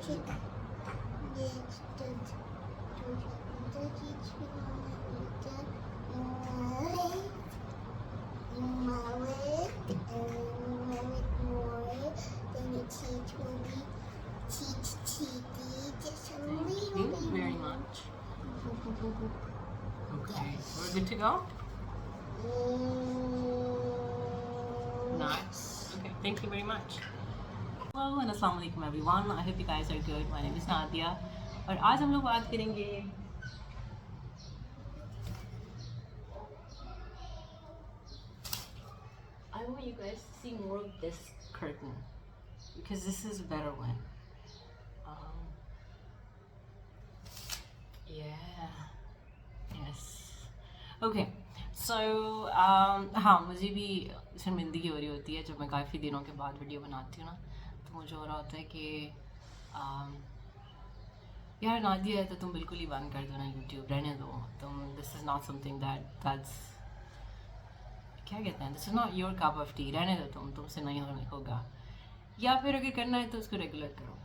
very much. Okay, we're good to go? Nice. Okay, thank you very much. Hello and assalamu alaikum everyone. I hope you guys are good. My name is Nadia. اور آج ہم لوگ بات کریں گے I want you guys to see more of this curtain because this is a better one. Yeah. Yes. Okay. So ہاں مجھے بھی شرمندگی ہو رہی ہوتی ہے جب میں کافی دنوں کے بعد ویڈیو بناتی ہوں نا تو مجھے ہو رہا ہوتا ہے کہ یار نادیا ہے تو تم بالکل ہی بند کر دو نا یوٹیوب رہنے دو تم this is not something that's کیا کہتے ہیں this is not your cup of tea رہنے دو تم سے نہیں ہوگا یا پھر اگر کرنا ہے تو اس کو ریگولر کرو.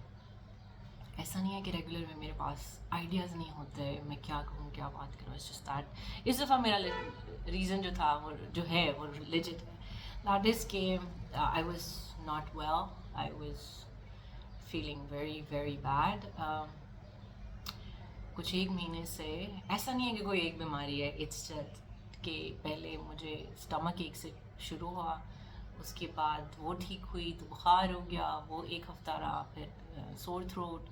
ایسا نہیں ہے کہ ریگولر میں میرے پاس آئیڈیاز نہیں ہوتے میں کیا کہوں کیا بات کروں. اٹس جسٹ دیٹ اس دفعہ میرا ریزن جو تھا وہ جو ہے وہ لیجٹ ہے. دیٹ از کہ I was not well, I was feeling very very bad. کچھ ایک مہینے سے ایسا نہیں ہے کہ کوئی ایک بیماری ہے, اٹس جسٹ کہ پہلے مجھے اسٹمک ایک سے شروع ہوا, اس کے بعد وہ ٹھیک ہوئی تو بخار ہو گیا, وہ ایک ہفتہ رہا, پھر سور تھروٹ,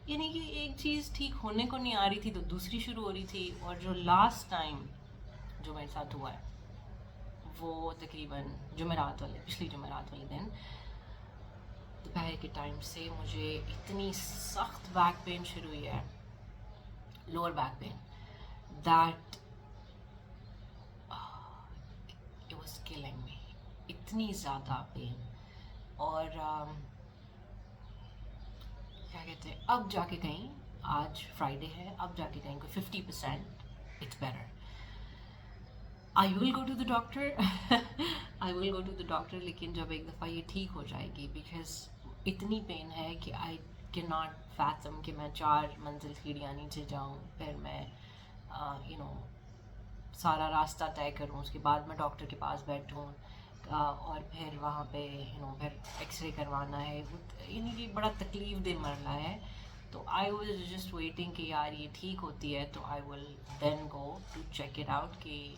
یعنی کہ ایک چیز ٹھیک ہونے کو نہیں آ رہی تھی تو دوسری شروع ہو رہی تھی. اور جو لاسٹ ٹائم جو میرے ساتھ ہوا ہے وہ تقریباً پچھلی جمعرات والے دن دوپہر کے ٹائم سے مجھے اتنی سخت بیک پین شروع ہوئی ہے, lower back pain, that it was killing me, اتنی زیادہ پین. اور کیا کہتے ہیں اب جا کے کہیں, آج فرائیڈے ہے, اب جا کے کہیں کوئی 50% it's better. I will go to the doctor, I will go to the doctor, لیکن جب ایک دفعہ یہ ٹھیک ہو جائے گی بیکاز اتنی پین ہے کہ آئی کین ناٹ فیتھم کہ میں 4 منزل سیڑھیاں نیچے جاؤں, پھر میں سارا راستہ طے کروں, اس کے بعد میں ڈاکٹر کے پاس بیٹھوں, اور پھر وہاں پہ پھر ایکس رے کروانا ہے, یعنی کہ بڑا تکلیف دہ مرحلہ ہے. تو آئی واز جسٹ ویٹنگ کہ یار یہ ٹھیک ہوتی ہے تو I will then go to check it out کہ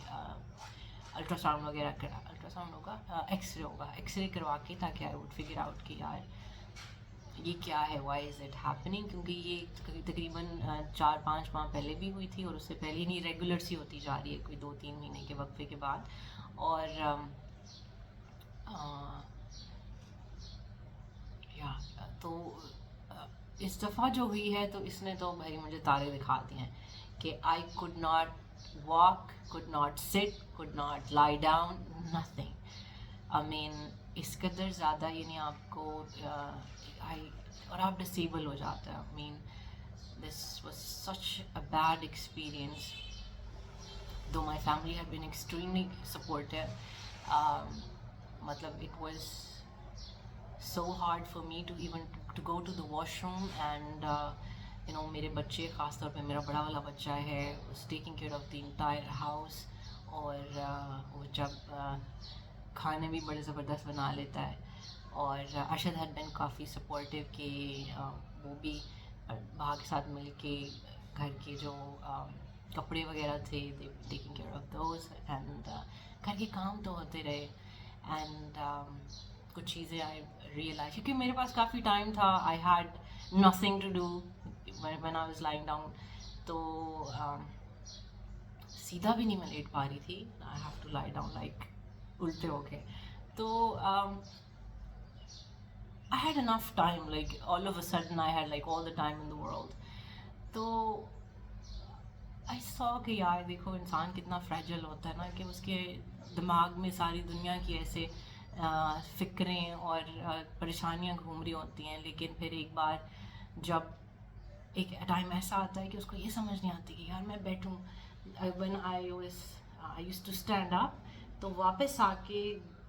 الٹرا ساؤنڈ وغیرہ الٹرا ساؤنڈ ہوگا, ایکس رے ہوگا, ایکس رے کروا کے تاکہ آئی وڈ فگر آؤٹ کہ یار یہ کیا ہے, وائی از اٹ ہیپننگ. کیونکہ یہ تقریباً 4-5 ماہ پہلے بھی ہوئی تھی اور اس سے پہلے نہیں ریگولر سی ہوتی جا رہی ہے کوئی 2-3 مہینے کے وقفے کے بعد. اور تو اس دفعہ جو ہوئی ہے تو اس نے تو بھائی مجھے تارے دکھا دیے ہیں کہ I could not walk, could not sit, could not lie down, nothing. I mean اس قدر زیادہ یعنی آپ کو اور آپ ڈسیبل ہو جاتا ہے. I mean this was such a bad experience. though my family had been extremely supportive, matlab it was so hard for me to even to go to the washroom, and میرے بچے, خاص طور پہ میرا بڑا والا بچہ ہے, was taking care of the entire house, اور وہ جب کھانے بھی بڑے زبردست بنا لیتا ہے. اور Arshad had been coffee supportive کہ وہ بھی بھا کے ساتھ مل کے گھر کے جو کپڑے وغیرہ تھے taking care of those, and گھر کے کام تو ہوتے رہے. اینڈ کچھ چیزیں آئی ریئلائز کیونکہ میرے پاس کافی ٹائم تھا, I had nothing to do when I was lying down, تو سیدھا بھی نہیں میں لیٹ پا رہی تھی, I have to lie down like الٹے ہو کے. تو I had enough time, like all of a sudden I had like all the time in the world. تو I saw کہ یار دیکھو انسان کتنا فریجل ہوتا ہے نا, کہ اس کے دماغ میں ساری دنیا کی ایسے فکریں اور پریشانیاں گھوم رہی ہوتی ہیں, لیکن پھر ایک بار جب ایک ٹائم ایسا آتا ہے کہ اس کو یہ سمجھ نہیں آتی کہ یار میں بیٹھوں. when I used to stand up, تو واپس آ کے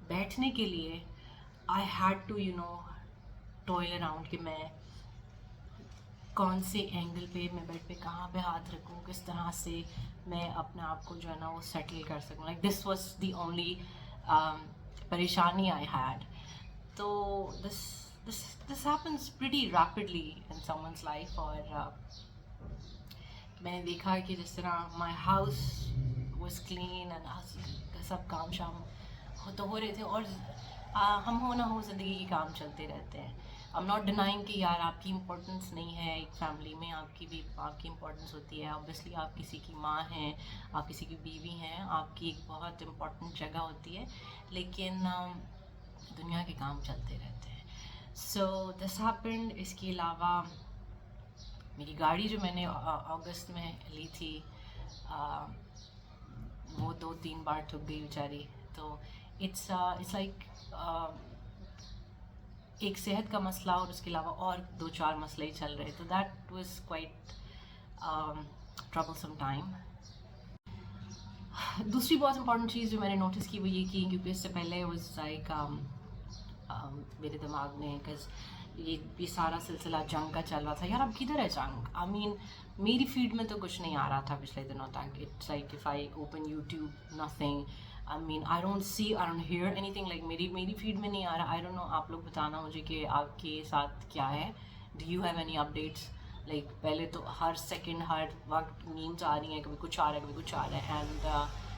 بیٹھنے کے لیے I had to toil around کہ میں کون سے اینگل پہ میں بیڈ پہ کہاں پہ ہاتھ رکھوں, کس طرح سے میں اپنے آپ کو جو ہے نا وہ سیٹل کر سکوں. Like this was the only پریشانی آئی ہیڈ. تو this happens pretty rapidly in someone's life. اور میں نے دیکھا کہ جس طرح my house was clean and سب کام شام تو ہو رہے تھے, اور ہم ہو نہ ہو زندگی کے کام چلتے رہتے ہیں. I'm not denying کہ یار آپ کی امپورٹنس نہیں ہے ایک فیملی میں, آپ کی بھی آپ کی امپورٹنس ہوتی ہے. اوبویسلی آپ کسی کی ماں ہیں, آپ کسی کی بیوی ہیں, آپ کی ایک بہت امپورٹنٹ جگہ ہوتی ہے, لیکن دنیا کے کام چلتے رہتے ہیں. سو دس ہیپنڈ. اس کے علاوہ میری گاڑی جو میں نے اگست میں لی تھی وہ 2-3 بار ٹھک گئی بیچاری. تو اٹس لائک ایک صحت کا مسئلہ اور اس کے علاوہ اور 2-4 مسئلے ہی چل رہے. تو that was quite trouble some time. دوسری بہت امپورٹنٹ چیز جو میں نے نوٹس کی وہ یہ کی, کیونکہ اس سے پہلے واز لائک میرے دماغ میں کز یہ سارا سلسلہ جنگ کا چل رہا تھا. یار اب کدھر ہے جنگ؟ آئی مین میری فیڈ میں تو کچھ نہیں آ رہا تھا پچھلے دنوں تک. It's like if I open YouTube nothing. I mean I don't see, I don't hear anything. like میری فیڈ میں نہیں آ رہا. I don't know, آپ لوگ بتانا مجھے کہ آپ کے ساتھ کیا ہے. Do you have any updates? like پہلے تو ہر سیکنڈ ہر وقت میمز آ رہی ہیں, کبھی کچھ آ رہا ہے کبھی کچھ آ رہا ہے, اینڈ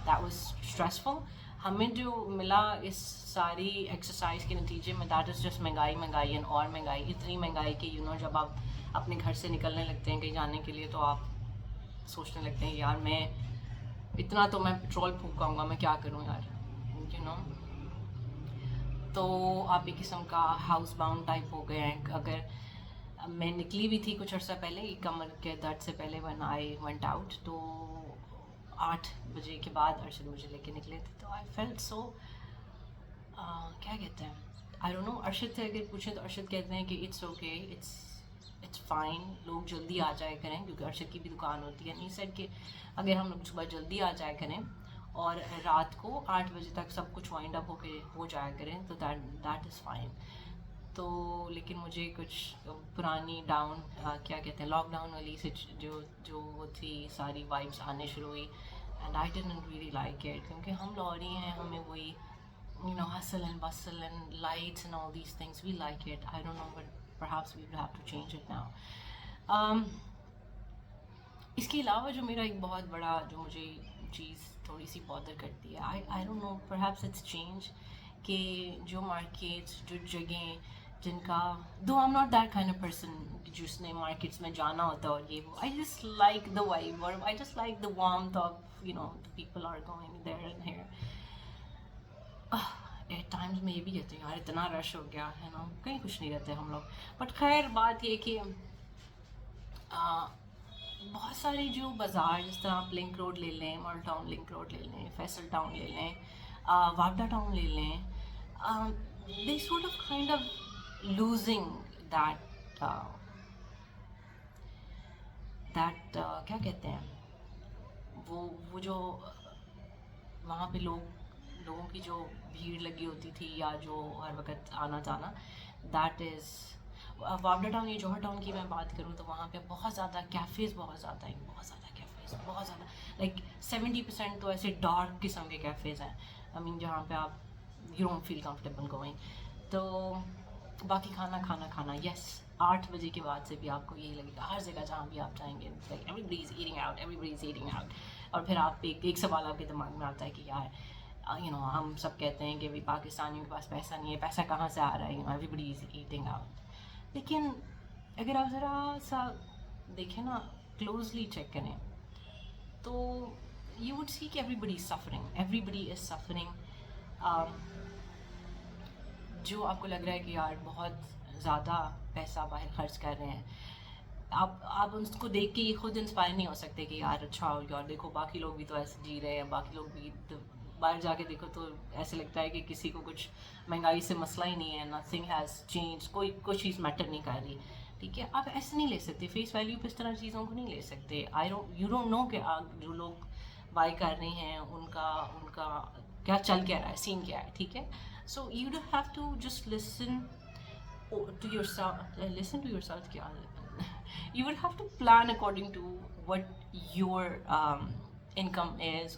that was stressful. ہمیں جو ملا اس ساری ایکسرسائز کے نتیجے میں دیٹ از جسٹ مہنگائی اینڈ اور مہنگائی. اتنی مہنگائی کہ جب آپ اپنے گھر سے نکلنے لگتے ہیں کہیں جانے کے لیے تو آپ سوچنے لگتے ہیں یار میں اتنا تو میں پیٹرول پھونکاؤں گا, میں کیا کروں یار, تو آپ ایک قسم کا ہاؤس باؤنڈ ٹائپ ہو گئے ہیں. اگر میں نکلی بھی تھی کچھ عرصہ پہلے کمر کے درد سے پہلے when I went out, تو 8 بجے کے بعد ارشد مجھے لے کے نکلے تھے. تو I felt so کیا کہتے ہیں I don't know. ارشد سے اگر پوچھیں تو ارشد کہتے ہیں کہ it's okay, it's fine, لوگ جلدی آ جائے کریں, کیونکہ ارشد کی بھی دکان ہوتی ہے. نہیں سیٹ کہ اگر ہم لوگ صبح جلدی آ جائے کریں اور رات کو 8 بجے تک سب کچھ وائنڈ اپ ہو جایا کریں تو دیٹ از فائن. تو لیکن مجھے کچھ پرانی کیا کہتے ہیں لاک ڈاؤن والی جو وہ تھی ساری وائبس آنے شروع ہوئی, and I didn't really like it. کیونکہ ہم لوری ہیں, ہمیں وہی hustle and bustle and lights and all these things, we like it. I don't know, but perhaps we will have to change it now. اس کے علاوہ جو میرا ایک بہت بڑا جو مجھے چیز تھوڑی سی بادر کرتی ہے, I don't know, perhaps it's change, کہ جو مارکیٹس جو جگہیں جن کا though I'm not that kind of person جس نے مارکیٹس میں جانا ہوتا ہے اور یہ وہ, I just like the vibe, or I just like the warmth of the people are going there and here. At times میں یہ بھی کہتی ہوں یار اتنا رش ہو گیا ہے نا, کہیں کچھ نہیں رہتے ہم لوگ. بٹ خیر بات یہ کہ بہت سارے جو بازار جس طرح آپ لنک روڈ لے لیں, مال ٹاؤن لنک روڈ لے لیں, فیصل ٹاؤن لے لیں, واگڈا ٹاؤن لے لیں, they sort of kind of losing that کیا کہتے ہیں وہ جو وہاں پہ لوگوں کی جو بھیڑ لگی ہوتی تھی یا جو ہر وقت آنا جانا, دیٹ از واگڈا ٹاؤن یا جوہر ٹاؤن کی میں بات کروں تو وہاں پہ بہت زیادہ کیفیز بہت زیادہ لائک 70% تو ایسے ڈارک قسم کے کیفیز ہیں. آئی مین جہاں پہ آپ you don't feel comfortable going. تو باقی کھانا یس 8 بجے کے بعد سے بھی آپ کو یہی لگے گا ہر جگہ جہاں بھی آپ جائیں گے everybody is eating out. اور پھر آپ ایک سوال آپ کے دماغ میں آتا ہے کہ یار ہم سب کہتے ہیں کہ بھی پاکستانیوں کے پاس پیسہ نہیں ہے, پیسہ کہاں سے آ رہا ہے, everybody is eating out. لیکن اگر آپ ذرا سا دیکھیں نا, کلوزلی چیک کریں تو یو وڈ سی کہ ایوری بڈی از سفرنگ. جو آپ کو لگ رہا ہے کہ یار بہت زیادہ پیسہ باہر خرچ کر رہے ہیں, آپ ان کو دیکھ کے یہ خود انسپائر نہیں ہو سکتے کہ یار اچھا یار دیکھو باقی لوگ بھی تو ایسے جی رہے ہیں, باقی لوگ بھی باہر جا کے دیکھو تو ایسے لگتا ہے کہ کسی کو کچھ مہنگائی سے مسئلہ ہی نہیں ہے, نتھنگ ہیز چینج, کوئی چیز میٹر نہیں کر رہی. ٹھیک ہے, آپ ایسے نہیں لے سکتے, فیس ویلیو پہ اس طرح چیزوں کو نہیں لے سکتے. یو ڈونٹ نو کہ جو لوگ بائی کر رہے ہیں ان کا کیا چل کیا رہا ہے, سین کیا ہے. ٹھیک ہے, so you do have to just listen to yourself کیا You would have to plan according to what your income is.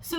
So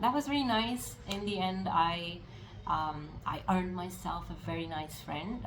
that was very nice. In the end I earned myself a very nice friend.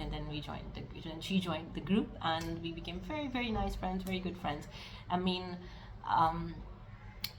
and then she joined the group and we became very very nice friends, very good friends. I mean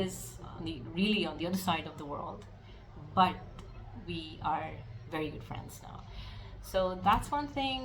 is really on the other side of the world, but we are very good friends now. So that's one thing.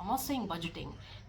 I'm not saying budgeting,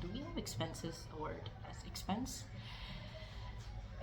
do we have expenses word as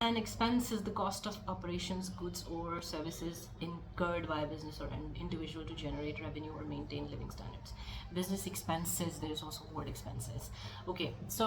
An expense is the cost of operations, goods or services incurred by a business or an individual to generate revenue or maintain living standards. Business expenses, there is also word expenses. Okay, so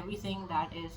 Everything that is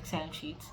Excel sheets.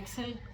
Excel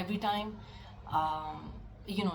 every time you know,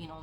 you know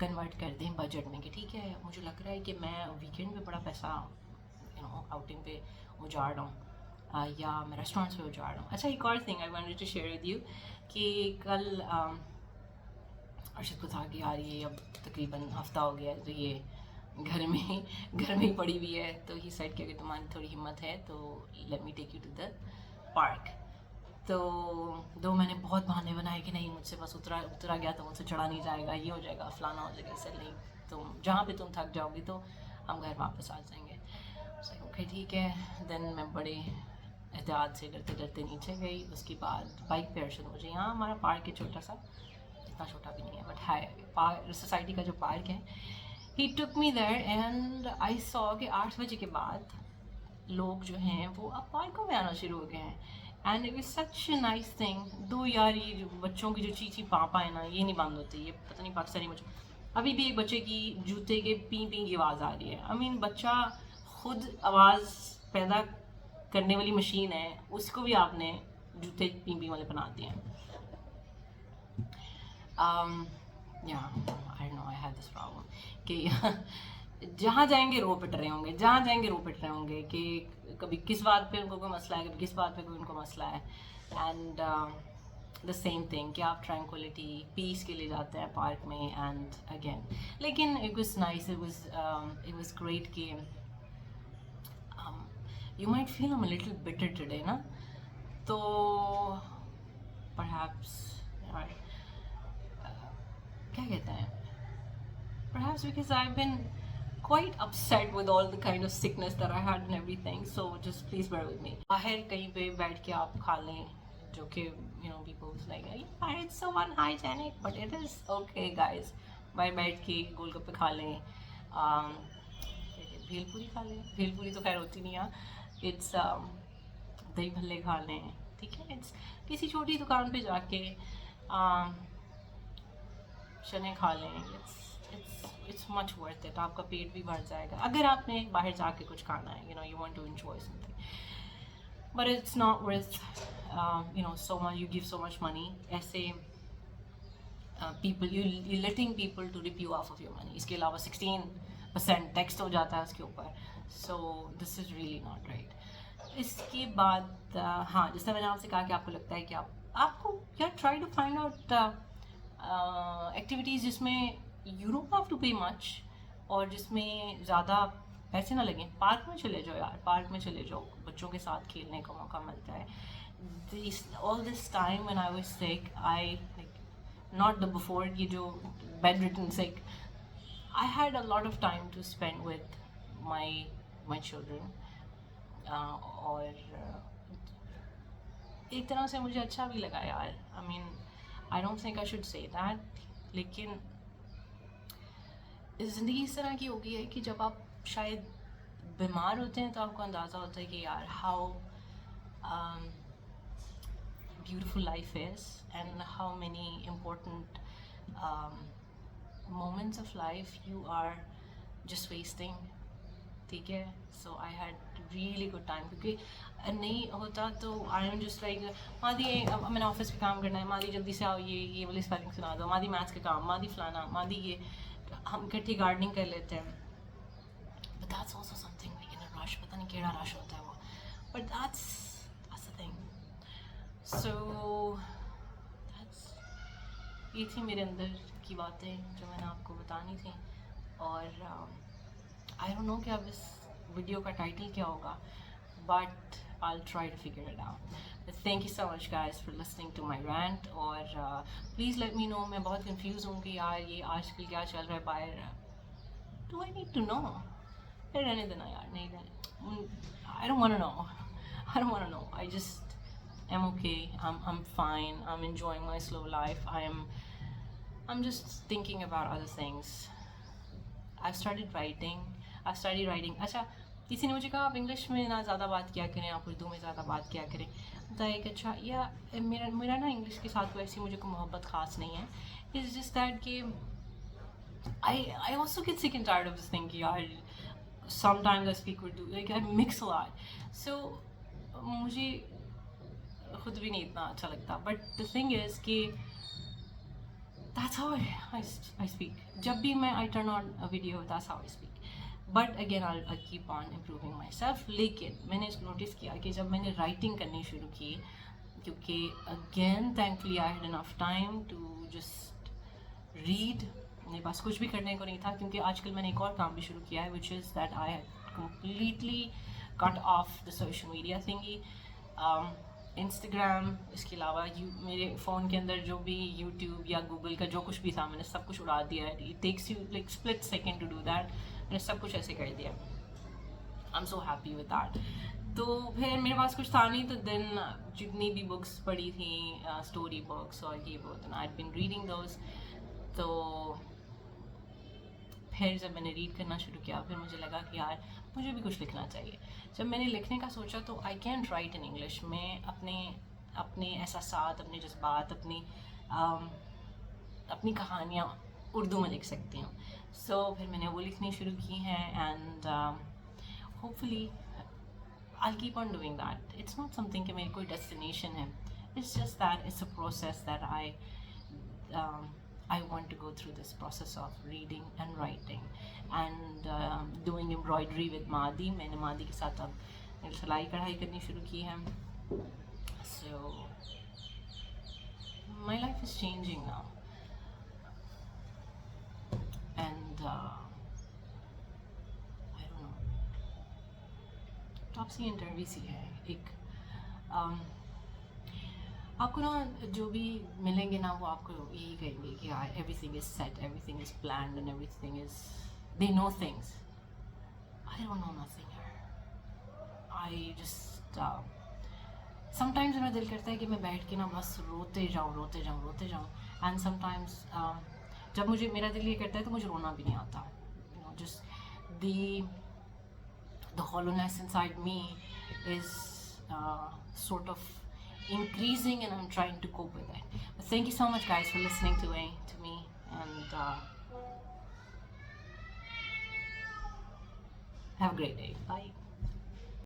convert کر دیں budget میں کہ ٹھیک ہے مجھے لگ رہا ہے کہ میں ویکینڈ پہ بڑا پیسہ آؤٹنگ پہ اجاڑ رہا ہوں یا میں ریسٹورینٹس پہ اجاڑ رہا ہوں. اچھا ایک اور thing I wanted to share with you کہ کل ارشد کو تھا کہ یار یہ اب تقریباً ہفتہ ہو گیا ہے تو یہ گھر میں ہی پڑی ہوئی ہے, تو ہی سیٹ کہ اگر تمہاری تھوڑی ہمت ہے تو let me take you to the park. تو میں نے بہت بہانے بنائے کہ نہیں مجھ سے بس اترا گیا تو مجھ سے چڑھا نہیں جائے گا, یہ ہو جائے گا فلانا ہو جائے گا, اس سے نہیں تم جہاں پہ تم تھک جاؤ گی تو ہم گھر واپس آ جائیں گے. اوکے ٹھیک ہے. دین میں بڑے احتیاط سے ڈرتے ڈرتے نیچے گئی. اس کے بعد بائک پہ ارشد مجھے یہاں ہمارا پارک ہے چھوٹا سا, اتنا چھوٹا بھی نہیں ہے بٹ ہے سوسائٹی کا جو پارک ہے, ہی ٹک می دیر اینڈ آئی سو کہ 8 بجے کے بعد لوگ جو ہیں وہ اب پارکوں میں آنا شروع ہو گئے ہیں. And it is such a nice thing. Though یار یہ جو بچوں کی جو چیچی پاپا ہے نا یہ نہیں بند ہوتی, یہ پتہ نہیں پاکستانی بچوں, ابھی بھی ایک بچے کی جوتے کے پیں پیں کی آواز آ رہی ہے. آئی مین بچہ خود آواز پیدا کرنے والی مشین ہے, اس کو بھی آپ نے جوتے پیں پیں والے بنا دیے ہیں. I know I have this problem کہ جہاں جائیں گے رو پٹ رہے ہوں گے, جہاں جائیں گے رو پٹ رہے ہوں گے کہ کبھی کس بات پہ ان کو کوئی مسئلہ ہے, کبھی کس بات پہ کوئی ان کو مسئلہ ہے. اینڈ دا سیم تھنگ کہ آپ ٹرینکولیٹی پیس کے لیے جاتے ہیں پارک میں. اینڈ اگین لیکن it was nice, it was great کہ you might feel a little better today نا, تو پرہیپس کیا کہتے ہیں, perhaps because I've been quite upset with all the kind of sickness that I had and everything, so just please bear with me. باہر کہیں پہ بیٹھ کے آپ کھا لیں جو کہ people was like it's so unhygienic but it is okay guys. باہر بیٹھ کے گول گپے کھا لیں, بھیل پوری کھا لیں, بھیل پوری تو خیر ہوتی نہیں ہے, اٹس دہی بھلے کھا لیں, ٹھیک ہے, کسی چھوٹی دکان پہ جا کے چنے کھا لیں. It's much worth it. آپ کا پیٹ بھی بھر جائے گا اگر آپ نے باہر جا کے کچھ کھانا ہے, you want to enjoy something, but it's not worth so much, you give so much money. ایسے people you're letting people to rip you off of your money. اس کے علاوہ 16% ٹیکس ہو جاتا ہے اس کے اوپر, so this is really not right. اس کے بعد ہاں جس طرح میں نے آپ سے کہا کہ آپ کو لگتا ہے کہ آپ کو try to find out activities جس میں you don't have to pay much اور جس میں زیادہ پیسے نہ لگیں. پارک میں چلے جاؤ یار, پارک میں چلے جاؤ, بچوں کے ساتھ کھیلنے کا موقع ملتا ہے. all this time when I was sick, not the before یہ جو bedridden sick, I had a lot of time to spend with my children. اور ایک طرح سے مجھے اچھا بھی لگا یار. I mean I don't think I should say that, لیکن زندگی اس طرح کی ہو گئی ہے کہ جب آپ شاید بیمار ہوتے ہیں تو آپ کو اندازہ ہوتا ہے کہ یار how beautiful life is and how many important moments of life you are just wasting. ٹھیک ہے, so I had really good time کیونکہ نہیں ہوتا تو آئی ایم جسٹ لائک مادی میں نے آفس پہ کام کرنا ہے, مادی جلدی سے آؤ, یہ والی اسپیلنگ سنا دو, مادی میتھس کا کام, مادی فلانا, مادی یہ ہم اکٹھی گارڈننگ کر لیتے ہیں. but that's also something like in a rush, پتہ نہیں کیڑا رش ہوتا ہے وہ, but that's the thing. so یہ تھی میرے اندر کی باتیں جو میں نے آپ کو بتانی تھیں. اور I don't know کہ اب اس ویڈیو کا ٹائٹل کیا ہوگا, but I'll try to figure it out. But thank you so much guys for listening to my rant. اور please let me know, میں بہت کنفیوز ہوں کہ یار یہ آج کل کیا چل رہا ہے باہر. Do I need to know? پھر رہنے دینا یار, نہیں رہنے, I don't want to know. I don't want to know. I just am okay. I'm fine. I'm enjoying my slow life. I'm just thinking about other things. I've started writing. اچھا کسی نے مجھے کہا آپ انگلش میں نہ زیادہ بات کیا کریں, آپ اردو میں زیادہ بات کیا کریں. بتایا کہ اچھا یا میرا نا انگلش کے ساتھ کوئی ایسی مجھے کوئی محبت خاص نہیں ہے. اٹس جسٹ دیٹ کہ I also get sick and tired of this thing کہ یار sometimes I speak Urdu, like I mix a lot, so مجھے خود بھی نہیں اتنا اچھا لگتا. But the thing is کہ that's how I speak. جب بھی میں I turn on a video, that's how I speak. But again I'll keep on improving myself. لیکن میں نے اس نوٹس کیا کہ جب میں نے رائٹنگ کرنی شروع کی, کیونکہ again thankfully I had enough time to just read. میرے پاس کچھ بھی کرنے کو نہیں تھا, کیونکہ آج کل میں نے ایک اور کام بھی شروع کیا ہے, which is that I had completely cut off the social media thingy. Instagram, اس کے علاوہ میرے فون کے اندر جو بھی یوٹیوب یا گوگل کا جو کچھ بھی تھا, میں نے سب کچھ اڑا دیا ہے. It takes you like split second to do that. میں نے سب کچھ ایسے کر دیا. I am so happy with that. تو پھر میرے پاس کچھ تھا نہیں, تو دین جتنی بھی بکس پڑھی تھیں, اسٹوری بکس اور یہ وہ, I had been reading those. تو پھر جب میں نے ریڈ کرنا شروع کیا, پھر مجھے لگا کہ یار مجھے بھی کچھ لکھنا چاہیے. جب میں نے لکھنے کا سوچا تو I can't right in English. میں اپنے احساسات, اپنے جذبات, اپنی کہانیاں اردو میں لکھ سکتی ہوں. سو پھر میں نے وہ لکھنی شروع کی ہیں, and hopefully I keep on doing that. It's not something کہ میری کوئی ڈیسٹینیشن ہے. It's just that it's a process that I want to go through this process of reading and writing and doing embroidery with Madi. میں نے مادی کے ساتھ اب سلائی کڑھائی کرنی شروع کی ہے. So my life is changing now, and I don't know. Top سی انٹرویو سی ہے ایک. آپ کو نا جو بھی ملیں گے نا, وہ آپ کو یہی کہیں گے کہ everything is set, everything is planned, and everything is they know things. I don't know nothing. I just sometimes میرا دل کرتا ہے کہ میں بیٹھ کے نا بس روتے جاؤں. اینڈ سم ٹائمز جب میرا دل یہ کرتا ہے تو مجھے رونا بھی نہیں آتا. Just the hollowness inside me is sort of increasing, and I'm trying to cope with it. But thank you so much guys for listening to me, and have a great day. Bye.